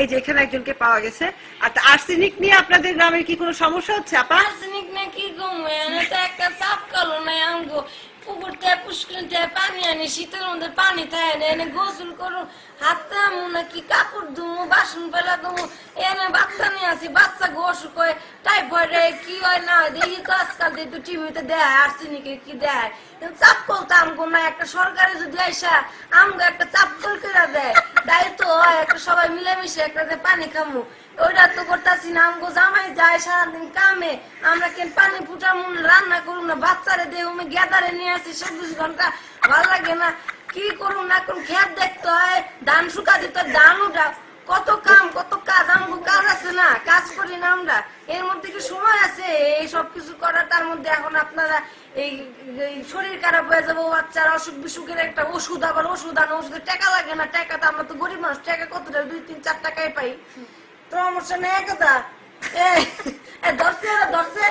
এই যে এখানে একজনকে পাওয়া গেছে। আর আর্সেনিক নিয়ে আপনাদের গ্রামের কি কোনো সমস্যা হচ্ছে আপা? আর্সেনিক না কি কমে তো একটা চাপ কালো নাই আমগো পুকুর থেকে পুষ্করিণ থেকে পানি আনি শীতের মধ্যে পানি থাকে না এনে গোসল করো হাত আমু নাকি কাপড় ধুমু বাসন ফেলা ধুমু এনে বাচ্চা নিয়ে আসি বাচ্চা অসুখ হয় টাইফয়েড কি হয় না হয় দেখি তো আজকাল একটু টিভিতে দেয় আর্সেনিকে কি দেয় চাপ কলতে আমগো না একটা সরকারে যদি আইসা আমগো একটা চাপ কল করে দেয় দায়িত্ব হয় একটা সবাই মিলেমিশে একটা পানি খামু ওইটা তো করতেছি না আমগো জামাই যায় সারাদিন কামে আমরা কেন পানি ফুটামু রান্না করুন না বাচ্চারে দেহুমে গেদারে নিয়ে আসি 24 ঘন্টা ভাল লাগে না কি করুন না করুন খেত দেখতে হয় ধান শুকা দিতে ধান উঠা কত কাম কত কাজ আমগো কাজ আছে না কাজ করি না আমরা এর মধ্যে কি সময় আছে এই সব কিছু করার তার মধ্যে এখন আপনারা এই শরীর খারাপ হয়ে যাবো বাচ্চার অসুখ বিসুখের একটা ওষুধ আবার ওষুধ আনো ওষুধের টাকা লাগে না টাকা তো আমরা তো গরিব মানুষ টাকা কতটা 2-3-4 টাকায় পাই সমস্যা নেই কথা ধরছে